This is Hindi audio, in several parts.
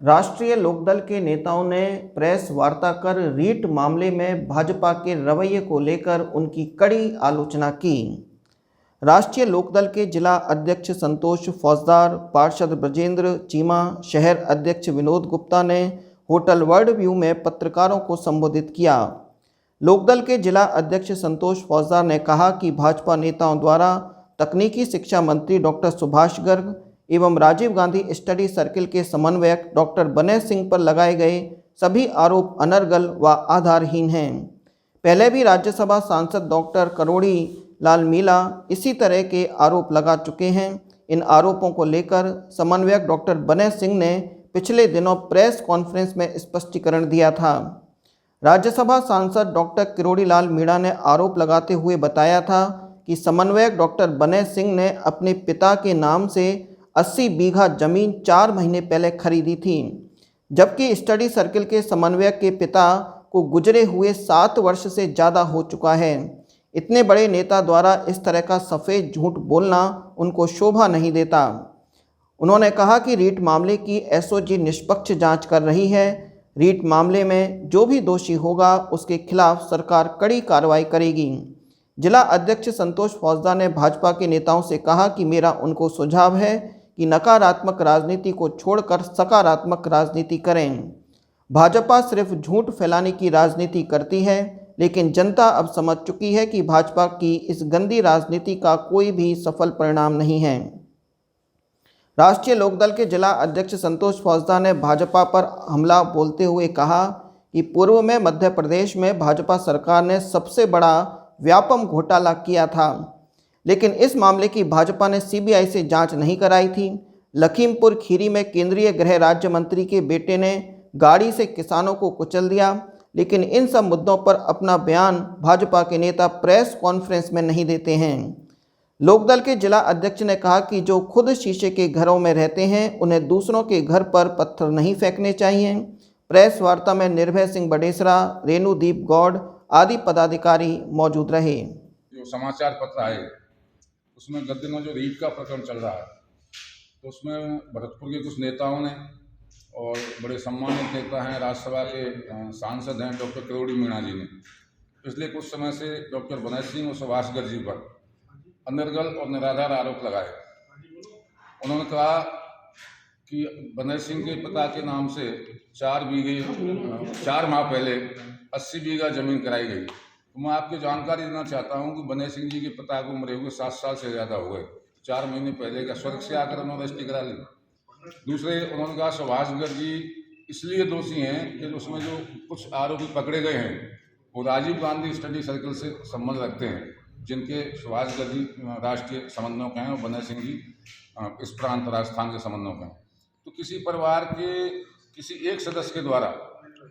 राष्ट्रीय लोकदल के नेताओं ने प्रेस वार्ता कर रीट मामले में भाजपा के रवैये को लेकर उनकी कड़ी आलोचना की। राष्ट्रीय लोकदल के जिला अध्यक्ष संतोष फौजदार, पार्षद ब्रजेंद्र चीमा, शहर अध्यक्ष विनोद गुप्ता ने होटल वर्ल्ड व्यू में पत्रकारों को संबोधित किया। लोकदल के जिला अध्यक्ष संतोष फौजदार ने कहा कि भाजपा नेताओं द्वारा तकनीकी शिक्षा मंत्री डॉक्टर सुभाष गर्ग एवं राजीव गांधी स्टडी सर्किल के समन्वयक डॉक्टर बनय सिंह पर लगाए गए सभी आरोप अनर्गल व आधारहीन हैं। पहले भी राज्यसभा सांसद डॉक्टर करोड़ी लाल मीणा इसी तरह के आरोप लगा चुके हैं। इन आरोपों को लेकर समन्वयक डॉक्टर बनय सिंह ने पिछले दिनों प्रेस कॉन्फ्रेंस में स्पष्टीकरण दिया था। राज्यसभा सांसद डॉक्टर किरोड़ी लाल मीणा ने आरोप लगाते हुए बताया था कि समन्वयक डॉक्टर बनय सिंह ने अपने पिता के नाम से 80 बीघा जमीन 4 महीने पहले खरीदी थी, जबकि स्टडी सर्किल के समन्वयक के पिता को गुजरे हुए 7 वर्ष से ज़्यादा हो चुका है। इतने बड़े नेता द्वारा इस तरह का सफ़ेद झूठ बोलना उनको शोभा नहीं देता। उन्होंने कहा कि रीट मामले की एसओजी निष्पक्ष जांच कर रही है। रीट मामले में जो भी दोषी होगा उसके खिलाफ सरकार कड़ी कार्रवाई करेगी। जिला अध्यक्ष संतोष फौजदार ने भाजपा के नेताओं से कहा कि मेरा उनको सुझाव है कि नकारात्मक राजनीति को छोड़कर सकारात्मक राजनीति करें। भाजपा सिर्फ झूठ फैलाने की राजनीति करती है, लेकिन जनता अब समझ चुकी है कि भाजपा की इस गंदी राजनीति का कोई भी सफल परिणाम नहीं है। राष्ट्रीय लोकदल के जिला अध्यक्ष संतोष फौजदार ने भाजपा पर हमला बोलते हुए कहा कि पूर्व में मध्य प्रदेश में भाजपा सरकार ने सबसे बड़ा व्यापम घोटाला किया था, लेकिन इस मामले की भाजपा ने सीबीआई से जांच नहीं कराई थी। लखीमपुर खीरी में केंद्रीय गृह राज्य मंत्री के बेटे ने गाड़ी से किसानों को कुचल दिया, लेकिन इन सब मुद्दों पर अपना बयान भाजपा के नेता प्रेस कॉन्फ्रेंस में नहीं देते हैं। लोकदल के जिला अध्यक्ष ने कहा कि जो खुद शीशे के घरों में रहते हैं उन्हें दूसरों के घर पर पत्थर नहीं फेंकने चाहिए। प्रेस वार्ता में निर्भय सिंह बडेसरा, रेणुदीप गौड़ आदि पदाधिकारी मौजूद रहे। जो समाचार पत्र आए उसमें गत दिनों जो रीट का प्रकरण चल रहा है, तो उसमें भरतपुर के कुछ नेताओं ने और बड़े सम्मानित नेता हैं, राज्यसभा के सांसद हैं डॉक्टर किरोड़ी मीणा जी ने पिछले कुछ समय से डॉक्टर बनय सिंह और सुभाष गर्ग जी पर अनर्गल और निराधार आरोप लगाए। उन्होंने कहा कि बनय सिंह के पिता के नाम से 4 माह पहले 80 बीघा जमीन कराई गई। तो मैं आपको जानकारी देना चाहता हूं कि बनय सिंह जी के पिता को मरे हुए 7 साल से ज़्यादा हो गए। 4 महीने पहले का स्वर्ग से आकर उन्होंने रजिस्ट्री करा ली। दूसरे उन्होंने कहा सुभाष गर्ग जी इसलिए दोषी हैं कि उसमें जो कुछ आरोपी पकड़े गए हैं वो राजीव गांधी स्टडी सर्किल से संबंध रखते हैं, जिनके सुभाष गर्ग जी राष्ट्रीय समन्वयक हैं और बनय सिंह जी इस प्रांत राजस्थान के समन्वयक हैं। तो किसी परिवार के किसी एक सदस्य के द्वारा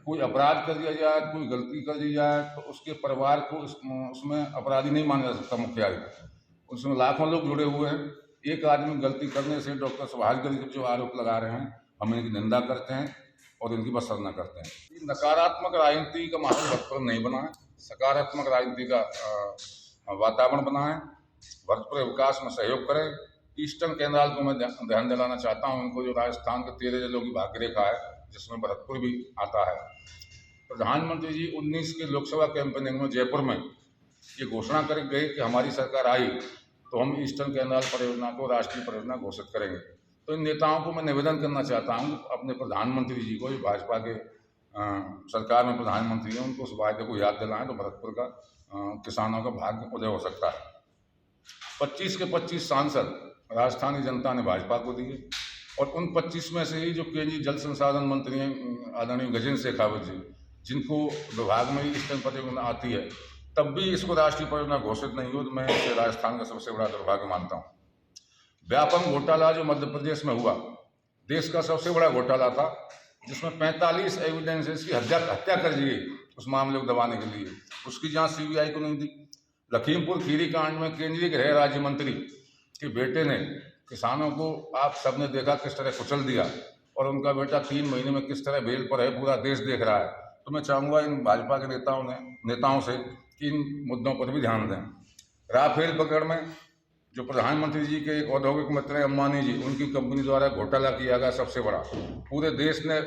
कोई अपराध कर दिया जाए, कोई गलती कर दी जाए, तो उसके परिवार को उसमें अपराधी नहीं माना जा सकता। मुख्य उसमें लाखों लोग जुड़े हुए हैं। एक आदमी गलती करने से डॉक्टर सुभाष गर्ग जो आरोप लगा रहे हैं, हम इनकी निंदा करते हैं और इनकी भर्त्सना करते हैं। नकारात्मक राजनीति का माहौल भरतपुर नहीं बना है, सकारात्मक राजनीति का वातावरण बना है। भरतपुर विकास में सहयोग करें। ईस्टर्न कैनाल को मैं ध्यान दिलाना चाहता हूँ उनको, जो राजस्थान के 13 जिलों की भाग्य रेखा है जिसमें भरतपुर भी आता है। प्रधानमंत्री जी 19 के लोकसभा कैंपेनिंग में जयपुर में ये घोषणा कर गए कि हमारी सरकार आई तो हम ईस्टर्न कैनाल परियोजना को राष्ट्रीय परियोजना घोषित करेंगे। तो इन नेताओं को मैं निवेदन करना चाहता हूँ अपने प्रधानमंत्री जी को, जो भाजपा के सरकार में प्रधानमंत्री हैं, उनको उस वायदे को याद दिलाएं तो भरतपुर का किसानों का भाग्य उदय हो सकता है। 25 के 25 सांसद राजस्थानी जनता ने भाजपा को दिए और उन 25 में से ही जो केंद्रीय जल संसाधन मंत्री हैं आदरणीय गजेंद्र शेखावत जी, जिनको विभाग में ही ईस्टर्न परियोजना आती है, तब भी इसको राष्ट्रीय परियोजना घोषित नहीं हो, तो मैं इसे राजस्थान का सबसे बड़ा दुर्भाग्य मानता हूँ। व्यापम घोटाला जो मध्य प्रदेश में हुआ, देश का सबसे बड़ा घोटाला था, जिसमें 45 एविडेंसेस की हत्या कर दी गई उस मामले को दबाने के लिए। उसकी जांच सीबीआई को नहीं दी। लखीमपुर खीरी कांड में केंद्रीय गृह राज्य मंत्री के बेटे ने किसानों को आप सबने देखा किस तरह कुचल दिया, और उनका बेटा 3 महीने में किस तरह बेल पर है, पूरा देश देख रहा है। तो मैं चाहूँगा इन भाजपा के नेताओं से कि इन मुद्दों पर भी ध्यान दें। राफेल प्रकरण में जो प्रधानमंत्री जी के एक औद्योगिक मित्र हैं अंबानी जी, उनकी कंपनी द्वारा घोटाला किया गया सबसे बड़ा। पूरे देश ने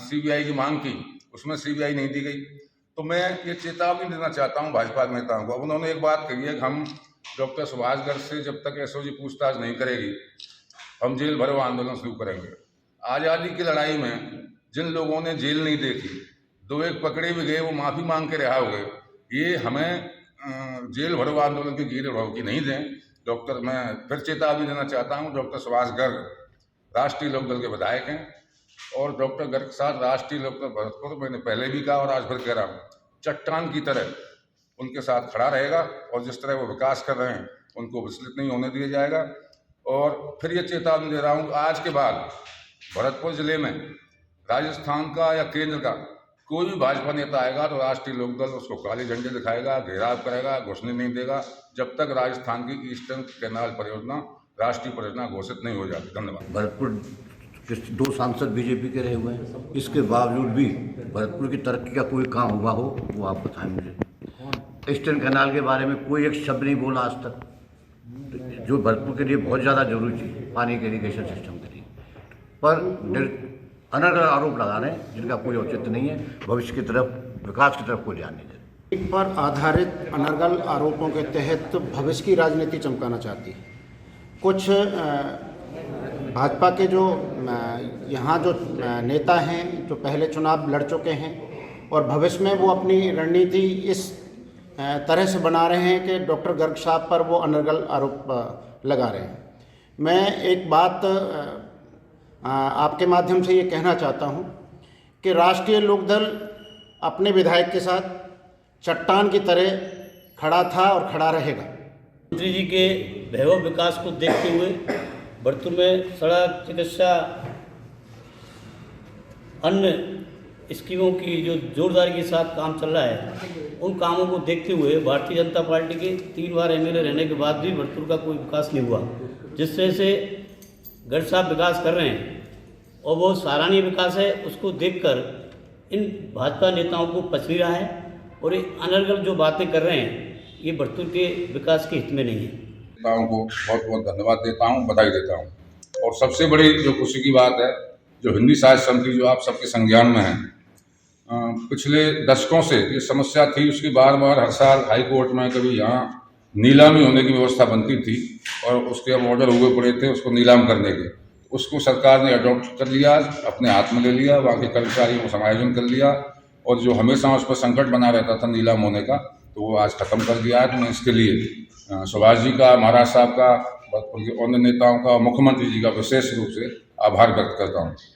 सीबीआई की मांग की, उसमें सीबीआई नहीं दी गई। तो मैं ये चेतावनी देना चाहता हूँ भाजपा नेताओं को। अब उन्होंने एक बात कही है कि हम डॉक्टर सुभाष गर्ग से जब तक एसओजी पूछताछ नहीं करेगी, हम जेल भरो आंदोलन शुरू करेंगे। आज़ादी की लड़ाई में जिन लोगों ने जेल नहीं देखी, 2 एक पकड़े भी गए, वो माफ़ी मांग के रिहा हो गए, ये हमें जेल भरो आंदोलन की गिर की नहीं दें। डॉक्टर, मैं फिर चेतावनी देना चाहता हूँ, डॉक्टर सुभाष गर्ग राष्ट्रीय लोकदल के विधायक हैं और डॉक्टर गर्ग के साथ राष्ट्रीय लोकदल भरतपुर, मैंने पहले भी कहा और आज फिर कह रहा हूँ, चट्टान की तरह उनके साथ खड़ा रहेगा और जिस तरह वो विकास कर रहे हैं उनको विचलित नहीं होने दिया जाएगा। और फिर ये चेतावनी दे रहा हूँ, आज के बाद भरतपुर जिले में राजस्थान का या केंद्र का कोई भी भाजपा नेता आएगा तो राष्ट्रीय लोकदल उसको काले झंडे दिखाएगा, घेराव करेगा, घुसने नहीं देगा जब तक राजस्थान की ईस्टर्न कैनाल परियोजना राष्ट्रीय परियोजना घोषित नहीं हो जाती। धन्यवाद। भरतपुर के 2 सांसद बीजेपी के रहे हुए हैं, इसके बावजूद भी भरतपुर की तरक्की का कोई काम हुआ हो वो आप बताएं मुझे। ईस्टर्न कैनाल के बारे में कोई एक शब्द नहीं बोला आज तक, जो भरतपुर के लिए बहुत ज़्यादा जरूरी थी, पानी के इरीगेशन सिस्टम के लिए। पर अनर्गल आरोप लगा रहे हैं जिनका कोई औचित्य नहीं है, भविष्य की तरफ, विकास की तरफ कोई ध्यान नहीं दे रहे। एक पर आधारित अनर्गल आरोपों के तहत भविष्य की राजनीति चमकाना चाहती है। कुछ भाजपा के जो यहाँ जो नेता हैं, जो पहले चुनाव लड़ चुके हैं और भविष्य में वो अपनी रणनीति इस तरह से बना रहे हैं कि डॉक्टर गर्ग साहब पर वो अनर्गल आरोप लगा रहे हैं। मैं एक बात आपके माध्यम से ये कहना चाहता हूँ कि राष्ट्रीय लोकदल अपने विधायक के साथ चट्टान की तरह खड़ा था और खड़ा रहेगा। मुख्यमंत्री जी के वैभव विकास को देखते हुए भरतपुर में सड़क, चिकित्सा, अन्य स्कीमों की जो जोरदारी के साथ काम चल रहा है, उन कामों को देखते हुए भारतीय जनता पार्टी के 3 बार एमएलए रहने के बाद भी भरतपुर का कोई विकास नहीं हुआ। जिस तरह से गर्ग साहब विकास कर रहे हैं और वो सराहनीय विकास है, उसको देखकर इन भाजपा नेताओं को पच नहीं रहा है और ये अनर्गल जो बातें कर रहे हैं ये भरतपुर के विकास के हित में नहीं है। नेताओं को बहुत बहुत धन्यवाद देता हूँ, बधाई देता हूँ। और सबसे बड़ी जो खुशी की बात है, जो हिंदी साहित्य समिति जो आप सबके संज्ञान में है, पिछले दशकों से ये समस्या थी, उसकी बार बार हर साल हाई कोर्ट में कभी यहाँ नीलामी होने की व्यवस्था बनती थी और उसके अब ऑर्डर हुए पड़े थे उसको नीलाम करने के। उसको सरकार ने अडॉप्ट कर लिया, अपने हाथ में ले लिया, वहाँ के कर्मचारियों को समायोजन कर लिया और जो हमेशा उस पर संकट बना रहता था नीलाम होने का, तो वो आज ख़त्म कर दिया है। तो मैं इसके लिए सुभाष जी का, महाराज साहब का, अन्य नेताओं का, मुख्यमंत्री जी का विशेष रूप से आभार व्यक्त करता हूँ।